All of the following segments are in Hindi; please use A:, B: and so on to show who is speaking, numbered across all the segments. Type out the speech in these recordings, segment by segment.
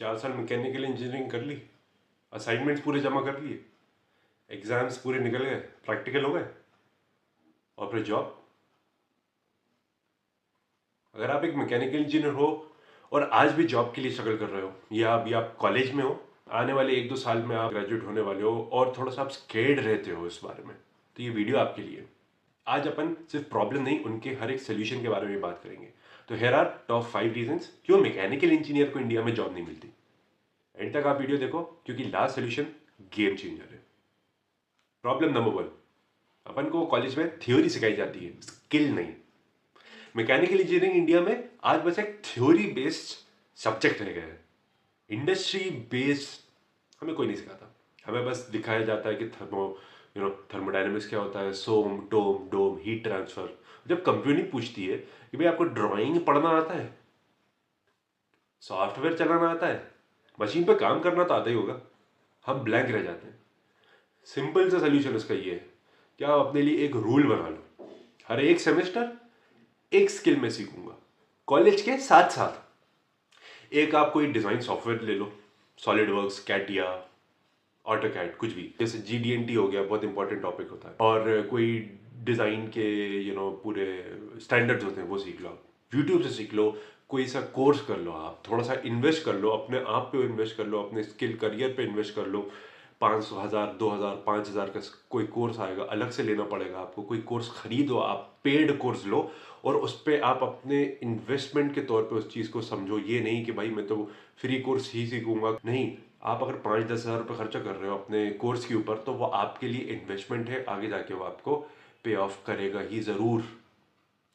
A: 4 साल मैकेनिकल इंजीनियरिंग कर ली, असाइनमेंट्स पूरे जमा कर लिए, एग्जाम्स पूरे निकल गए, प्रैक्टिकल हो गए, और फिर जॉब। अगर आप एक मैकेनिकल इंजीनियर हो और आज भी जॉब के लिए स्ट्रगल कर रहे हो, या अभी आप कॉलेज में हो, आने वाले 1-2 साल में आप ग्रेजुएट होने वाले हो और थोड़ा सा आप स्केर्ड रहते हो इस बारे में, तो ये वीडियो आपके लिए। आज अपन सिर्फ प्रॉब्लम नहीं, उनके हर एक सोल्यूशन के बारे में बात करेंगे। तो हेयर आर टॉप 5 रीजंस क्यों मैकेनिकल इंजीनियर को इंडिया में जॉब नहीं मिलती। एंड तक आप वीडियो देखो, क्योंकि लास्ट सोल्यूशन गेम चेंजर है। प्रॉब्लम नंबर 1, अपन को कॉलेज में थ्योरी सिखाई जाती है, स्किल नहीं। मैकेनिकल इंजीनियरिंग इंडिया में आज बस एक थ्योरी बेस्ड सब्जेक्ट रह गया है। इंडस्ट्री बेस्ड हमें कोई नहीं सिखाता। हमें बस दिखाया जाता है कि थर्मोडायनेमिक्स क्या होता है, सोम टोम डोम हीट ट्रांसफर। जब कंपनी पूछती है कि भाई आपको ड्राइंग पढ़ना आता है, सॉफ्टवेयर चलाना आता है, मशीन पे काम करना तो आता ही होगा, हम ब्लैंक रह जाते हैं। सिंपल सा सोल्यूशन उसका ये है कि आप अपने लिए एक रूल बना लो, हर एक सेमेस्टर एक स्किल में सीखूंगा। कॉलेज के साथ साथ एक आप कोई डिजाइन सॉफ्टवेयर ले लो, SolidWorks, CATIA, AutoCAD, कुछ भी, जैसे GD&T हो गया, बहुत इंपॉर्टेंट टॉपिक होता है। और कोई डिजाइन के पूरे स्टैंडर्ड्स होते हैं, वो सीख लो आप, यूट्यूब से सीख लो, कोई सा कोर्स कर लो, आप थोड़ा सा इन्वेस्ट कर लो, अपने आप पे इन्वेस्ट कर लो, अपने स्किल करियर पे इन्वेस्ट कर लो। 500, 1000, 2000, 5000 का कोई कोर्स आएगा, अलग से लेना पड़ेगा आपको। कोई कोर्स खरीदो, आप पेड कोर्स लो और उस पर आप अपने इन्वेस्टमेंट के तौर पे उस चीज़ को समझो। ये नहीं कि भाई मैं तो फ्री कोर्स ही सीखूंगा, नहीं। आप अगर 5-10 हज़ार रुपये खर्चा कर रहे हो अपने कोर्स के ऊपर, तो वो आपके लिए इन्वेस्टमेंट है, आगे जाके वो आपको पे ऑफ करेगा ही ज़रूर।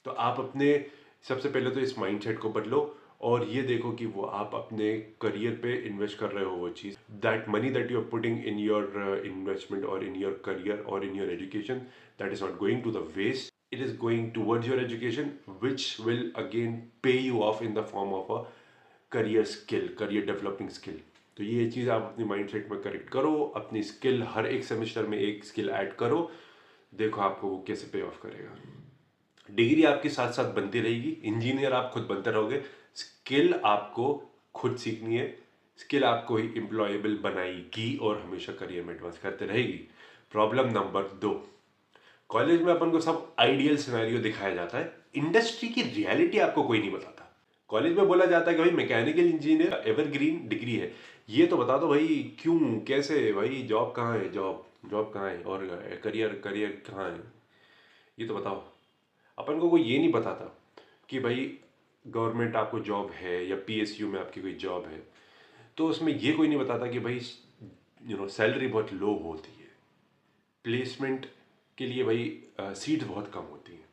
A: तो आप अपने सबसे पहले तो इस माइंडसेट को बदलो और ये देखो कि वो आप अपने करियर पे इन्वेस्ट कर रहे हो, वो चीज़, that money that you are putting in your investment और इन योर करियर और in your education, that is not going to the waste, it is going towards your education, which will again pay you off in the form of a career skill, career developing skill. तो ये चीज़ आप अपनी माइंडसेट में करेक्ट करो, अपनी स्किल हर एक सेमेस्टर में एक स्किल ऐड करो, देखो आपको वो कैसे पे ऑफ करेगा। डिग्री आपके साथ साथ बनती रहेगी, इंजीनियर आप खुद बनते रहोगे, स्किल आपको खुद सीखनी है, स्किल आपको ही एम्प्लॉयबल बनाएगी और हमेशा करियर में एडवांस करते रहेगी। प्रॉब्लम नंबर 2, कॉलेज में अपन को सब आइडियल सिनेरियो दिखाया जाता है, इंडस्ट्री की रियलिटी आपको कोई नहीं बताता। कॉलेज में बोला जाता है कि भाई मैकेनिकल इंजीनियर एवरग्रीन डिग्री है, ये तो बता दो भाई क्यों, कैसे भाई, जॉब कहाँ है, जॉब जॉब कहाँ है, और करियर करियर कहाँ है, ये तो बताओ। अपन को कोई ये नहीं बताता कि भाई गवर्नमेंट आपको जॉब है या PSU में आपकी कोई जॉब है, तो उसमें ये कोई नहीं बताता कि भाई सैलरी बहुत लो होती है, प्लेसमेंट के लिए भाई सीट बहुत कम होती हैं,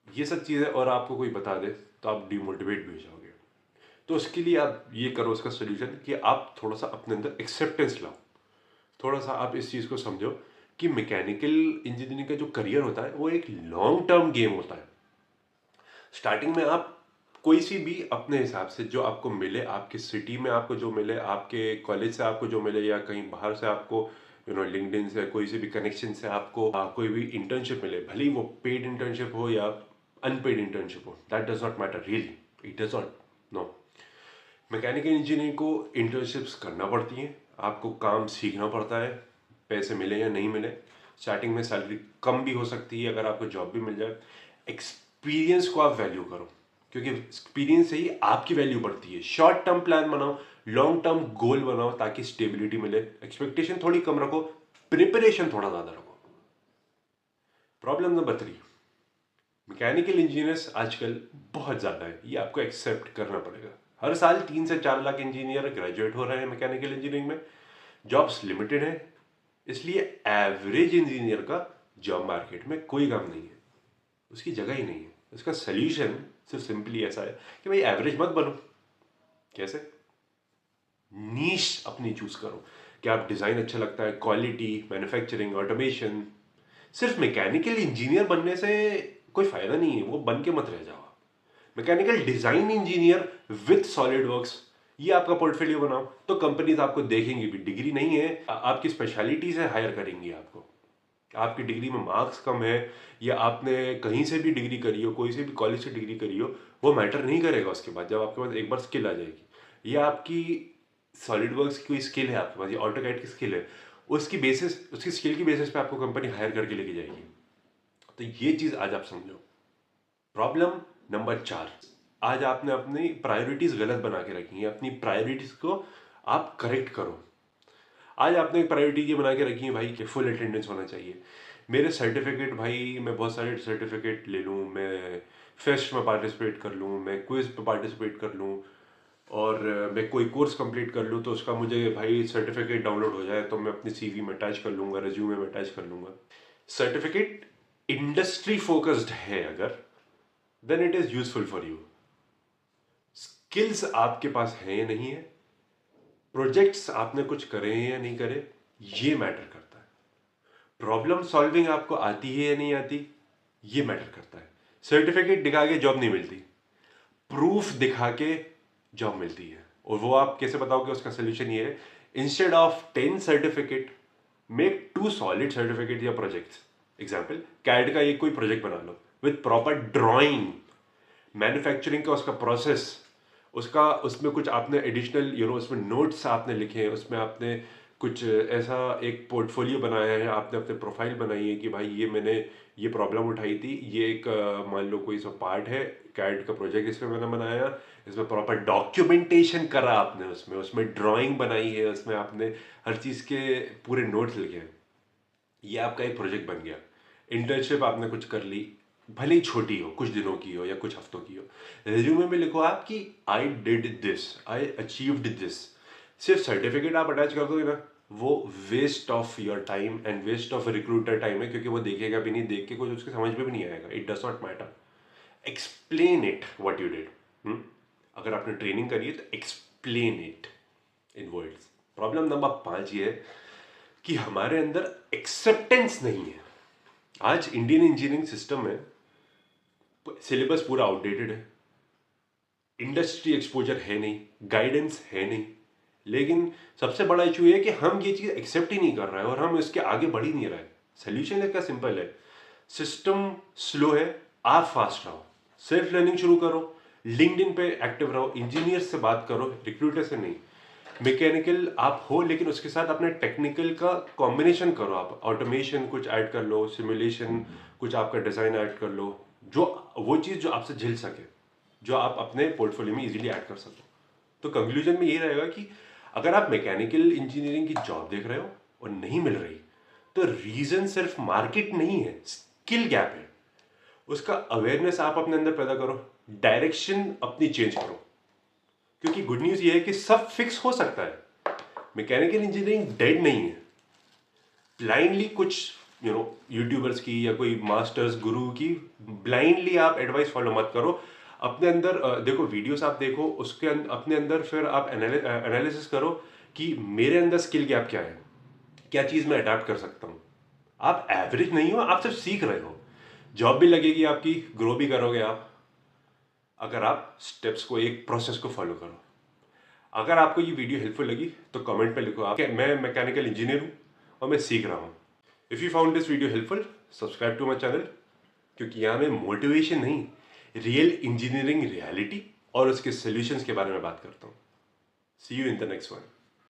A: ये सब चीज़ें और आपको कोई बता दे तो आप डिमोटिवेट भी हो जाओगे। तो उसके लिए आप ये करो, उसका सोल्यूशन कि आप थोड़ा सा अपने अंदर एक्सेप्टेंस लाओ, थोड़ा सा आप इस चीज़ को समझो कि मैकेनिकल इंजीनियरिंग का जो करियर होता है वो एक लॉन्ग टर्म गेम होता है। स्टार्टिंग में आप कोई सी भी अपने हिसाब से जो आपको मिले, आपकी सिटी में आपको जो मिले, आपके कॉलेज से आपको जो मिले, या कहीं बाहर से आपको लिंक्डइन से कोई से भी कनेक्शन से आपको कोई भी इंटर्नशिप मिले, भले ही वो पेड इंटर्नशिप हो या अनपेड इंटर्नशिप हो, that does not matter really, it does not, no. Mechanical engineering को इंटर्नशिप्स करना पड़ती हैं, आपको काम सीखना पड़ता है, पैसे मिले या नहीं मिले। स्टार्टिंग में सैलरी कम भी हो सकती है अगर आपको जॉब भी मिल जाए। एक्सपीरियंस को आप वैल्यू करो, क्योंकि एक्सपीरियंस से ही आपकी वैल्यू बढ़ती है। शॉर्ट टर्म प्लान बनाओ, लॉन्ग टर्म गोल बनाओ, ताकि स्टेबिलिटी मिले। एक्सपेक्टेशन थोड़ी कम रखो, प्रिपरेशन थोड़ा ज़्यादा रखो। प्रॉब्लम नंबर 3, मैकेनिकल इंजीनियर्स आजकल बहुत ज़्यादा है, ये आपको एक्सेप्ट करना पड़ेगा। हर साल 3 से 4 लाख इंजीनियर ग्रेजुएट हो रहे हैं मैकेनिकल इंजीनियरिंग में, जॉब्स लिमिटेड है, इसलिए एवरेज इंजीनियर का जॉब मार्केट में कोई काम नहीं है, उसकी जगह ही नहीं है। इसका सोल्यूशन सिर्फ सिंपली ऐसा है कि भाई एवरेज मत बनो। कैसे? नीश अपनी चूज करो कि आप डिजाइन अच्छा लगता है, क्वालिटी, मैन्युफैक्चरिंग, ऑटोमेशन। सिर्फ मैकेनिकल इंजीनियर बनने से कोई फायदा नहीं है, वो बन के मत रह जाओ। Mechanical design engineer with solid works, ये आपका पोर्टफोलियो बनाओ, तो कंपनीज आपको देखेंगी भी। डिग्री नहीं है, आपकी स्पेशलिटी से हायर करेंगी आपको। आपकी डिग्री में मार्क्स कम है या आपने कहीं से भी डिग्री करी हो, कोई से भी कॉलेज से डिग्री करी हो, वो मैटर नहीं करेगा उसके बाद, जब आपके पास एक बार स्किल आ जाएगी। या आपकी सॉलिड वर्क्स की कोई स्किल है आपके पास, या ऑटोकैड की स्किल है, उसकी स्किल की बेसिस पे आपको कंपनी हायर करके लेके जाएगी। तो ये चीज़ आज आप समझो। प्रॉब्लम नंबर 4, आज आपने अपनी प्रायोरिटीज गलत बना के रखी है। अपनी प्रायोरिटीज को आप करेक्ट करो। आज आपने एक प्रायोरिटी ये बना के रखी है भाई कि फुल अटेंडेंस होना चाहिए। मेरे सर्टिफिकेट भाई, मैं बहुत सारे सर्टिफिकेट ले लूँ, मैं फेस्ट में पार्टिसिपेट कर लूँ, मैं क्विज पे पार्टिसिपेट कर लूँ, और मैं कोई कोर्स कंप्लीट कर लूँ तो उसका मुझे भाई सर्टिफिकेट डाउनलोड हो जाए तो मैं अपनी सीवी में अटैच कर लूँगा, रिज्यूमे में अटैच कर लूँगा। सर्टिफिकेट इंडस्ट्री फोकस्ड है अगर, then it is useful for you. Skills आपके पास हैं या नहीं है, प्रोजेक्ट्स आपने कुछ करे हैं या नहीं करे, ये मैटर करता है। प्रॉब्लम सॉल्विंग आपको आती है या नहीं आती, ये मैटर करता है। सर्टिफिकेट दिखा के जॉब नहीं मिलती, प्रूफ दिखा के जॉब मिलती है। और वो आप कैसे बताओगे? उसका सोल्यूशन ये है, instead of 10 certificate, make 2 solid certificate या प्रोजेक्ट्स। एग्जाम्पल, कैड का एक कोई प्रोजेक्ट बना लो विथ प्रॉपर ड्रॉइंग, मैन्युफैक्चरिंग का उसका प्रोसेस, उसमें कुछ आपने एडिशनल उसमें नोट्स आपने लिखे हैं, उसमें आपने कुछ ऐसा एक पोर्टफोलियो बनाया है, आपने अपने प्रोफाइल बनाई है कि भाई ये मैंने ये प्रॉब्लम उठाई थी, ये एक मान लो कोई सा पार्ट है कैड का प्रोजेक्ट, इसमें मैंने बनाया, इसमें प्रॉपर डॉक्यूमेंटेशन करा आपने, उसमें ड्राइंग बनाई है, उसमें आपने हर चीज़ के पूरे नोट्स लिखे हैं। ये आपका एक प्रोजेक्ट बन गया। इंटर्नशिप आपने कुछ कर ली, भले ही छोटी हो, कुछ दिनों की हो या कुछ हफ्तों की हो, रिज्यूमे में लिखो आप कि I did this, I achieved this. सिर्फ सर्टिफिकेट आप अटैच कर दोगे ना, वो waste of your time and waste of recruiter time है, क्योंकि वो देखेगा भी नहीं, देख के कुछ उसके समझ में भी नहीं आएगा। It does not matter, explain it what you did. अगर आपने ट्रेनिंग करी है तो explain it in words. Problem number 5 ये है कि हमारे अंदर एक्सेप्टेंस नहीं है। आज इंडियन इंजीनियरिंग सिस्टम में सिलेबस पूरा आउटडेटेड है, इंडस्ट्री एक्सपोजर है नहीं, गाइडेंस है नहीं। लेकिन सबसे बड़ा इशू ये है कि हम ये चीज़ एक्सेप्ट ही नहीं कर रहे हैं और हम इसके आगे बढ़ ही नहीं रहे हैं। सोल्यूशन इसका सिंपल है, सिस्टम स्लो है, आप फास्ट रहो, सेल्फ लर्निंग शुरू करो, लिंक्डइन पे एक्टिव रहो, इंजीनियर से बात करो, रिक्रूटर से नहीं। मैकेनिकल आप हो लेकिन उसके साथ अपने टेक्निकल का कॉम्बिनेशन करो, आप ऑटोमेशन कुछ ऐड कर लो, सिमुलेशन कुछ आपका डिज़ाइन ऐड कर लो, जो वो चीज़ जो आपसे झिल सके, जो आप अपने पोर्टफोलियो में इजीली ऐड कर सको। तो कंक्लूजन में ये रहेगा कि अगर आप मैकेनिकल इंजीनियरिंग की जॉब देख रहे हो और नहीं मिल रही, तो रीज़न सिर्फ मार्केट नहीं है, स्किल गैप है। उसका अवेयरनेस आप अपने अंदर पैदा करो, डायरेक्शन अपनी चेंज करो, क्योंकि गुड न्यूज़ ये है कि सब फिक्स हो सकता है। मैकेनिकल इंजीनियरिंग डेड नहीं है। ब्लाइंडली कुछ यूट्यूबर्स की या कोई मास्टर्स गुरु की ब्लाइंडली आप एडवाइस फॉलो मत करो। अपने अंदर देखो, वीडियोस आप देखो, उसके अपने अंदर फिर आप एनालिसिस करो कि मेरे अंदर स्किल गैप क्या है, क्या चीज़ मैं अडैप्ट कर सकता हूँ। आप एवरेज नहीं हो, आप सिर्फ सीख रहे हो। जॉब भी लगेगी आपकी, ग्रो भी करोगे आप, अगर आप स्टेप्स को, एक प्रोसेस को फॉलो करो। अगर आपको ये वीडियो हेल्पफुल लगी तो कमेंट पे लिखो आप, मैं मैकेनिकल इंजीनियर हूँ और मैं सीख रहा हूँ। If you found this video helpful, subscribe to my channel, क्योंकि यहाँ मैं मोटिवेशन नहीं, रियल इंजीनियरिंग रियलिटी और उसके सॉल्यूशंस के बारे में बात करता हूँ। See you in the next one.